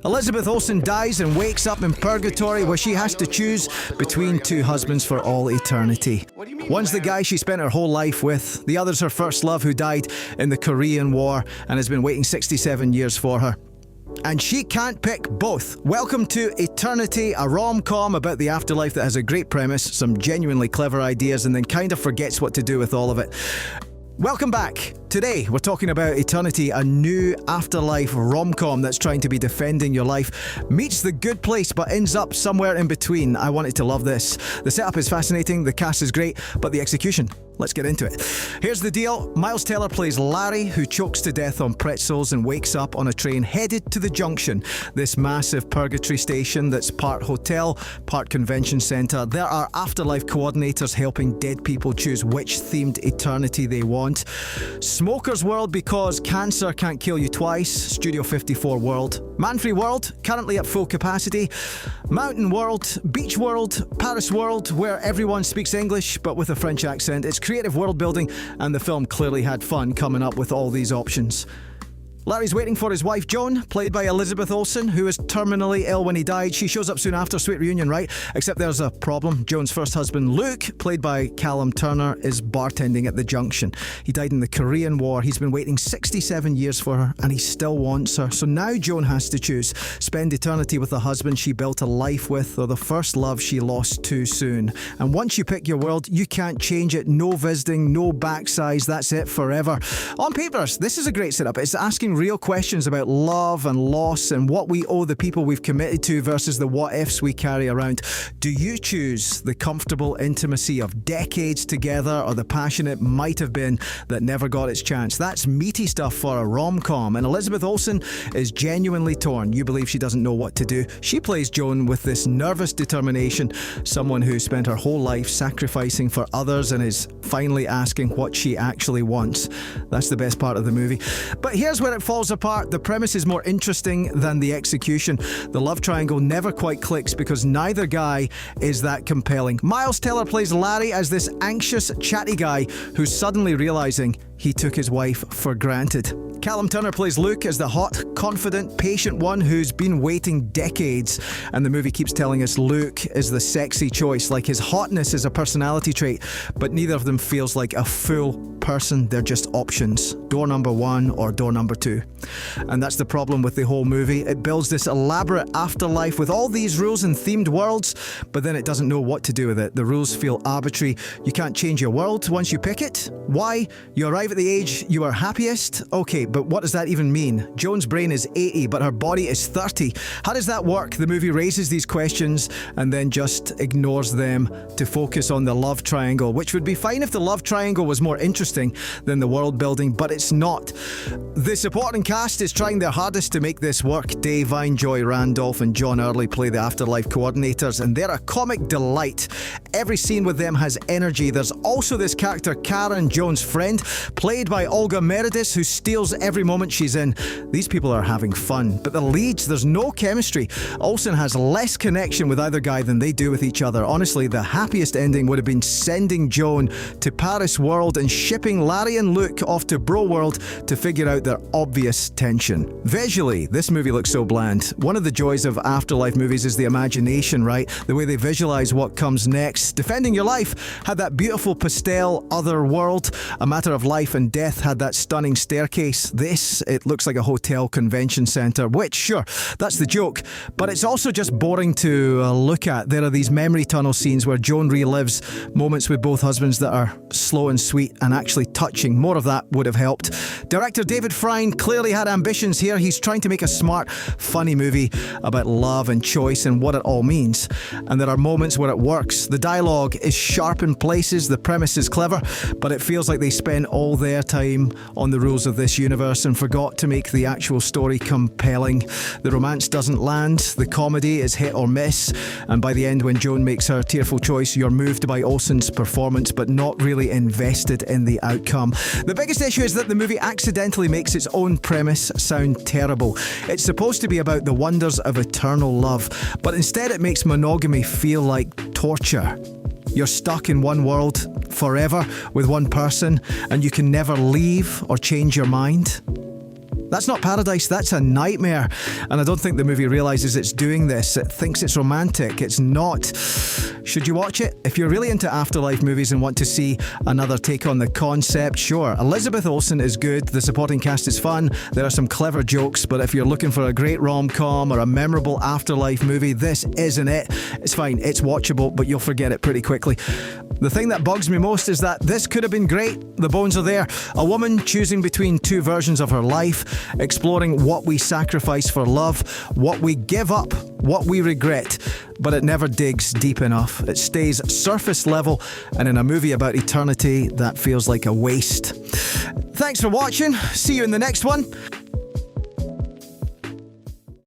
Elizabeth Olsen dies and wakes up in purgatory where she has to choose between two husbands for all eternity. One's the guy she spent her whole life with, the other's her first love who died in the Korean War and has been waiting 67 years for her. And she can't pick both. Welcome to Eternity, a rom-com about the afterlife that has a great premise, some genuinely clever ideas, and then kind of forgets what to do with all of it. Welcome back. Today, we're talking about Eternity, a new afterlife rom-com that's trying to be defending your life, meets The Good Place but ends up somewhere in between. I wanted to love this. The setup is fascinating, the cast is great, but the execution, let's get into it. Here's the deal. Miles Teller plays Larry, who chokes to death on pretzels and wakes up on a train headed to the Junction, this massive purgatory station that's part hotel, part convention centre. There are afterlife coordinators helping dead people choose which themed eternity they want. Smoker's World because cancer can't kill you twice, Studio 54 World. Man-Free World, currently at full capacity. Mountain World, Beach World, Paris World, where everyone speaks English but with a French accent. It's creative world building, and the film clearly had fun coming up with all these options. Larry's waiting for his wife Joan, played by Elizabeth Olsen, who was terminally ill when he died. She shows up soon after, sweet reunion, right? Except there's a problem. Joan's first husband, Luke, played by Callum Turner, is bartending at the Junction. He died in the Korean War. He's been waiting 67 years for her, and he still wants her. So now Joan has to choose. Spend eternity with the husband she built a life with, or the first love she lost too soon. And once you pick your world, you can't change it. No visiting, no backsize. That's it forever. On papers, this is a great setup. It's asking real questions about love and loss and what we owe the people we've committed to versus the what-ifs we carry around. Do you choose the comfortable intimacy of decades together or the passion it might have been that never got its chance? That's meaty stuff for a rom-com, and Elizabeth Olsen is genuinely torn. You believe she doesn't know what to do. She plays Joan with this nervous determination, someone who spent her whole life sacrificing for others and is finally asking what she actually wants. That's the best part of the movie. But here's where it falls apart. The premise is more interesting than the execution. The love triangle never quite clicks because neither guy is that compelling. Miles Teller plays Larry as this anxious, chatty guy who's suddenly realizing he took his wife for granted. Callum Turner plays Luke as the hot, confident, patient one who's been waiting decades. And the movie keeps telling us Luke is the sexy choice, like his hotness is a personality trait, but neither of them feels like a full person. They're just options. Door number one or door number two. And that's the problem with the whole movie. It builds this elaborate afterlife with all these rules and themed worlds, but then it doesn't know what to do with it. The rules feel arbitrary. You can't change your world once you pick it. Why? You arrive at the age you are happiest? Okay, but what does that even mean? Joan's brain is 80, but her body is 30. How does that work? The movie raises these questions and then just ignores them to focus on the love triangle, which would be fine if the love triangle was more interesting than the world building, but it's not. The supporting cast is trying their hardest to make this work. Dave Vine, Joy Randolph and John Early play the afterlife coordinators, and they're a comic delight. Every scene with them has energy. There's also this character, Karen, Joan's friend, played by Olga Meredith, who steals every moment she's in. These people are having fun, but the leads, there's no chemistry. Olsen has less connection with either guy than they do with each other. Honestly, the happiest ending would have been sending Joan to Paris World and shipping Larry and Luke off to Bro World to figure out their obvious tension. Visually, this movie looks so bland. One of the joys of afterlife movies is the imagination, right? The way they visualize what comes next. Defending Your Life had that beautiful pastel other world. A Matter of Life and Death had that stunning staircase. This, it looks like a hotel convention centre, which, sure, that's the joke, but it's also just boring to look at. There are these memory tunnel scenes where Joan relives moments with both husbands that are slow and sweet and actually touching. More of that would have helped. Director David Frine clearly had ambitions here. He's trying to make a smart, funny movie about love and choice and what it all means. And there are moments where it works. The dialogue is sharp in places, the premise is clever, but it feels like they spent all their time on the rules of this universe and forgot to make the actual story compelling. The romance doesn't land, the comedy is hit or miss, and by the end when Joan makes her tearful choice, you're moved by Olsen's performance but not really invested in the outcome. The biggest issue is that the movie accidentally makes its own premise sound terrible. It's supposed to be about the wonders of eternal love, but instead it makes monogamy feel like torture. You're stuck in one world forever with one person and you can never leave or change your mind. That's not paradise, that's a nightmare. And I don't think the movie realises it's doing this. It thinks it's romantic. It's not. Should you watch it? If you're really into Afterlife movies and want to see another take on the concept, sure. Elizabeth Olsen is good. The supporting cast is fun. There are some clever jokes, but if you're looking for a great rom-com or a memorable Afterlife movie, this isn't it. It's fine. It's watchable, but you'll forget it pretty quickly. The thing that bugs me most is that this could have been great. The bones are there. A woman choosing between two versions of her life, exploring what we sacrifice for love, what we give up, what we regret. But it never digs deep enough. It stays surface level, and in a movie about eternity, that feels like a waste. Thanks for watching. See you in the next one.